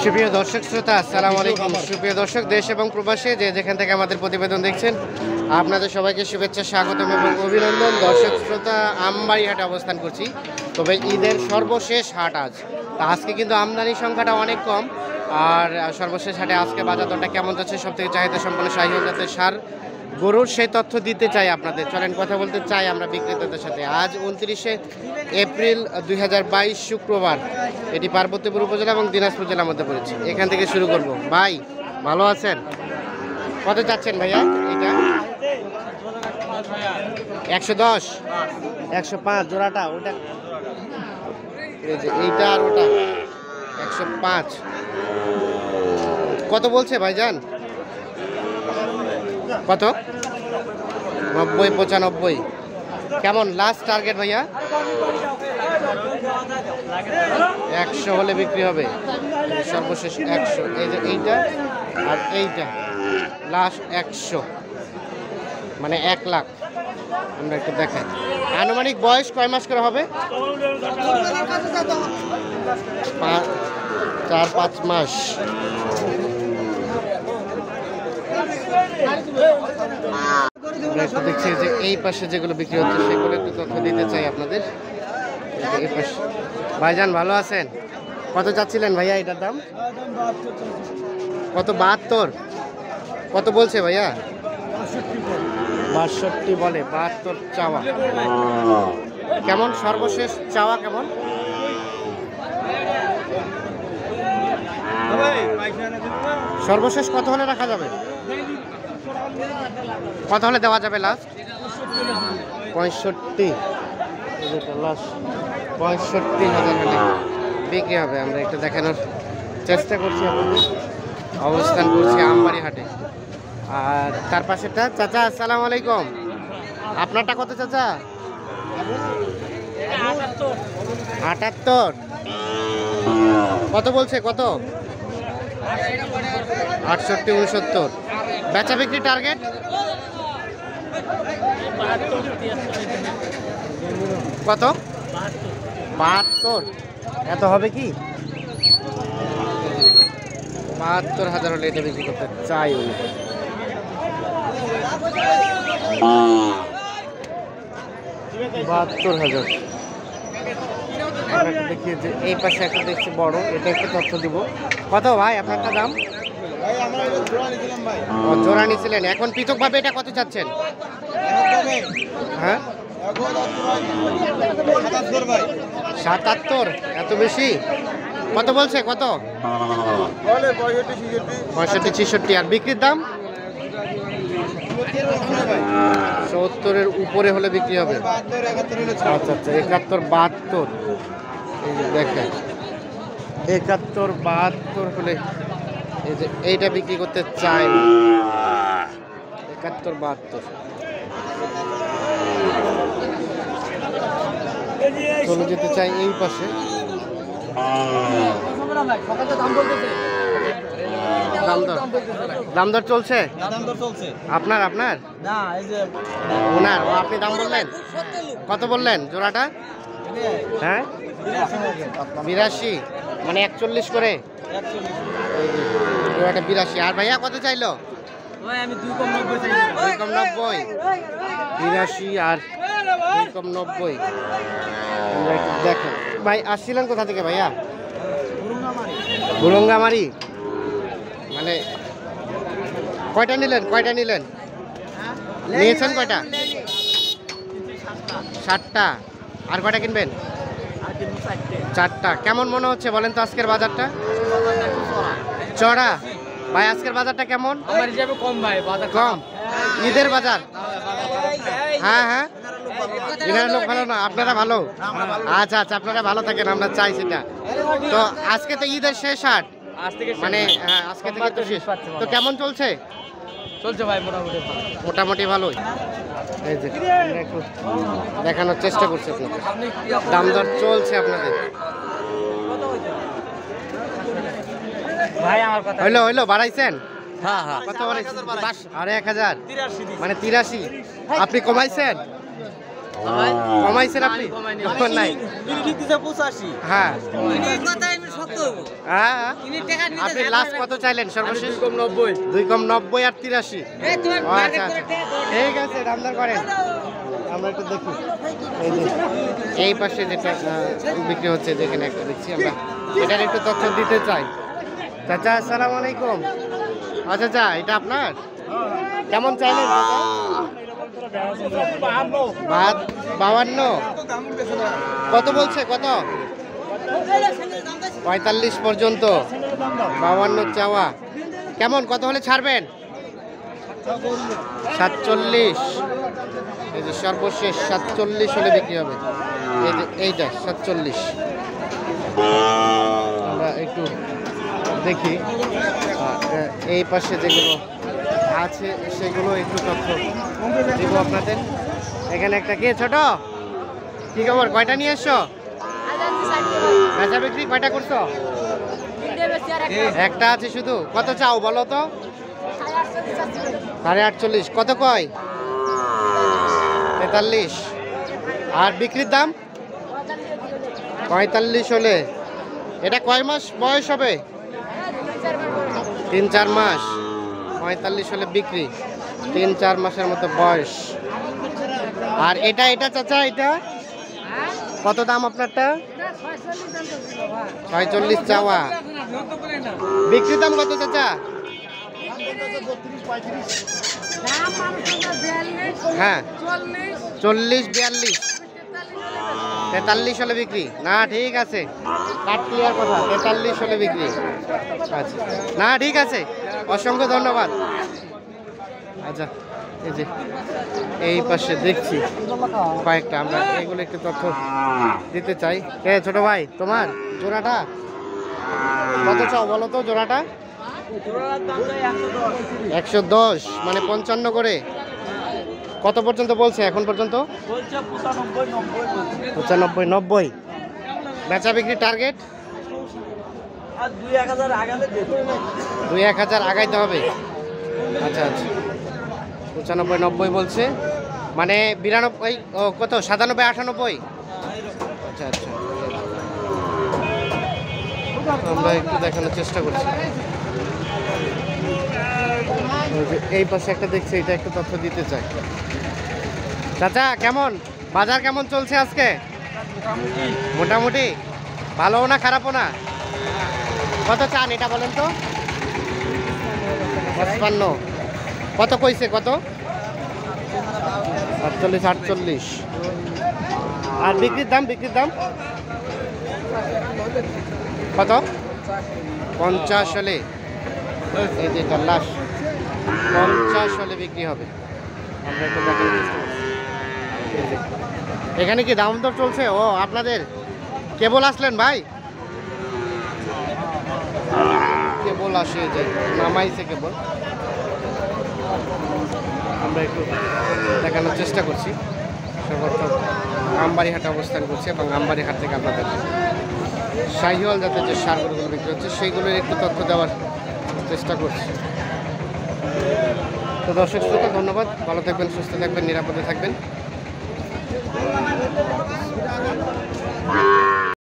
সুপ্রিয় দর্শক শ্রোতা, আসসালামু আলাইকুম। সুপ্রিয় দর্শক, দেশ এবং প্রবাসে যে যেখান থেকে আমাদের প্রতিবেদন দেখছেন, আপনাদের সবাইকে শুভেচ্ছা, স্বাগতম এবং অভিনন্দন। দর্শক শ্রোতা, আমবাড়িহাটে অবস্থান করছি, তবে ঈদের সর্বশেষ হাট আজ। তা আজকে কিন্তু আমদানি সংখ্যাটা অনেক কম, আর সর্বশেষ হাটে আজকে বাজার দরটা কেমন যাচ্ছে, সব থেকে চাহিদা সম্পন্ন শাহীন জাতের সার গরুর সেই তথ্য দিতে চাই আপনাদের। চলেন কথা বলতে চাই আমরা বিক্রেতাদের সাথে। আজ 29শে এপ্রিল 2022 শুক্রবার। এটি পার্বতীপুর উপজেলা এবং দিনাজপুর জেলার মধ্যে পড়েছে। এখান থেকে শুরু করব। ভাই ভালো আছেন? কত চাচ্ছেন ভাইয়া এটা? 110, 105 জোড়াটা, ওটা এই যে এইটা আর ওটা 105। কত বলছে ভাইজান? কত? 90, 95। কেমন লাস্ট টার্গেট ভাইয়া? 100 হলে বিক্রি হবে, সর্বশেষ 100। এই যে এইটা আর এইটা লাস্ট 100, মানে 1 লাখ। আমরা একটু দেখাই আনুমানিক বয়স কয় মাস করে হবে? 4-5 মাস। আমরা একটু দেখছি যে এই পাশে যেগুলো বিক্রি হচ্ছে সেগুলো একটু তথ্য দিতে চাই আপনাদের। এই পাশে ভাইজান ভালো আছেন? কত চাচ্ছিলেন ভাইয়া এটার দাম? কত? 72। কত বলছে ভাইয়া? 62 বলে, 72 চাওয়া। কেমন সর্বশেষ চাওয়া কেমন? সর্বশেষ কত হলে রাখা যাবে? কত হলে দেওয়া যাবে লাস্ট? 65। লাস্ট 65,000 হলে বিক্রি হবে। আমরা একটু দেখানোর চেষ্টা করছি আপনাদের। অবস্থান করছি আমবাড়িহাটে। আর তার পাশেরটা চাচা, আসসালামু আলাইকুম। আপনারটা কত চাচা? 78। কত বলছে? কত? 68, 69। বেচা বিক্রি টার্গেট? কত? 72। এত হবে কি? 72,000 হলে এটা বিক্রি করতে চাই উনি। 72,000। দেখিয়ে যে এই পাশে একটা দেখছি বড়, এটা একটা তথ্য দিব। কত ভাই আপনারটা দাম? জোড়া নিয়েছিলেন, এখন পৃথকভাবে এটা কত চাচ্ছেন? হ্যাঁ 77। এত বেশি? কত বলছে? কত? 65, 66। আর বিক্রির দাম 70-এর উপরে হলে বিক্রি হবে। আচ্ছা আচ্ছা, 71, 72। এই যে দেখেন 71, 72 হলে এই যে এইটা বিক্রি করতে চাই। 71, 72। চলে যেতে চাই এই পাশে। দাম দর চলছে? আপনার আপনার ওনার? আপনি দাম বললেন? কত বললেন জোড়াটা? হ্যাঁ 82, মানে 41 করে জোড়াটা 82। আর ভাইয়া কত চাইলো? 2 কম 90। 82 আর 2 কম 90। দেখেন ভাই, আসছিলেন কোথা থেকে ভাইয়া? বুরঙ্গামারি। মানে কয়টা নিলেন? কয়টা নিলেন? নিয়েছেন কয়টা? 7টা। আর কয়টা কিনবেন? 4টা। কেমন মনে হচ্ছে বলেন তো আজকের বাজারটা? চড়া ভাই, আজকের বাজারটা কেমন? কম? ঈদের বাজার? হ্যাঁ হ্যাঁ, এখানে লোক ভালো না, আপনারা ভালো? আচ্ছা আচ্ছা, আপনারা ভালো থাকেন, আমরা চাই সেটা। তো আজকে তো ঈদের শেষ হাট, মানে আজকে থেকে তো শেষ। তো কেমন চলছে? চলছে ভাই মোটামুটি ভালোই। এই যে একটু দেখানোর চেষ্টা করছি আপনাদের, দাম দর চলছে আপনাদের। হইলো হইলো, বাড়াইছেন? কত বাড়াইছেন? আর 1000, মানে 83। আপনি কমাইছেন? কমাইছেন আপনি? নাই, হ্যাঁ হ্যাঁ, আপনি লাস্ট কত চাইলেন সর্বশেষ? 2 কম 90 আর 83। আচ্ছা আচ্ছা, ঠিক আছে, দামদার করেন। আমরা একটু দেখি এই যে এই পাশে যেটা বিক্রি হচ্ছে, যেখানে একটা দেখছি আমরা, এটার একটু তথ্য দিতে চাই। চাচা আসসালামু আলাইকুম। আচ্ছা আচ্ছা, এটা আপনার? কেমন চাইলেন চাচা? 52। কত বলছে, কত? 45 পর্যন্ত, 52 চাওয়া। কেমন, কত হলে ছাড়বেন? 47। এই যে সর্বশেষ 47 হলে বিক্রি হবে। এই যে এইটা 47। আমরা একটু দেখি এই পাশে যেগুলো আছে সেগুলো একটু তথ্য দিব আপনাদের। এখানে একটা কে ছোট, কি খবর, কয়টা নিয়ে এসছো? বেচা বিক্রি কয়টা করছো? একটা আছে শুধু। কত চাও বলো তো? 48। কত কয়? 43। আর বিক্রির দাম 45 হলে। এটা কয় মাস বয়স হবে? 3-4 মাস। 45 হলে বিক্রি, 3-4 মাসের মতো বয়স। আর এটা এটা চাচা, এটা কত দাম আপনারটা? 46 চাওয়া। বিক্রির দাম কত চাচা? হ্যাঁ, 40, 42, 43 হলে বিক্রি না? ঠিক আছে, কাট ক্লিয়ার কথা, 43 হলে বিক্রি। আচ্ছা না, ঠিক আছে, অসংখ্য ধন্যবাদ। আচ্ছা, এই যে এই পাশে দেখছি কয়েকটা, আমরা এগুলো একটু তথ্য দিতে চাই। ছোট ভাই, তোমার জোড়াটা কত চাও বলো তো? জোড়াটা 110, মানে 55 করে। কত পর্যন্ত বলছে এখন পর্যন্ত? 95, 90। বেচা বিক্রি টার্গেট 2-1000 আগাইতে হবে। আচ্ছা আচ্ছা, 95, 90 বলছে, মানে 92, কত 97, 98। আচ্ছা আচ্ছা, আমরা একটু দেখানোর চেষ্টা করছি। এই পাশে একটা দেখছি, এটা একটু তথ্য দিতে চাই। চাচা কেমন, বাজার কেমন চলছে আজকে? মোটামুটি, ভালোও না খারাপও না। কত চান এটা বলেন তো? 55। কত কইছে, কত? 47, 48। আর বিক্রির দাম, বিক্রির দাম কত? 50 হলে। এই যে লাশ 50 হলে বিক্রি হবে। আমরা একটু দেখার চেষ্টা করছি। এখানে কি দাম দর চলছে? ও, আপনাদের কেবল আসলেন ভাই? কেবল আসে, যে নামাইছে কেবল। আমরা একটু দেখানোর চেষ্টা করছি। সর্বত্র আমবাড়িহাটে অবস্থান করছি এবং আমবাড়িহাট থেকে আপনাদের শাহিওয়াল জাতের যে সার গরুগুলো বিক্রি হচ্ছে সেইগুলোর একটু তথ্য দেওয়ার চেষ্টা করছি। তো দর্শক শ্রোতা, ধন্যবাদ, ভালো থাকবেন, সুস্থ থাকবেন, নিরাপদে থাকবেন।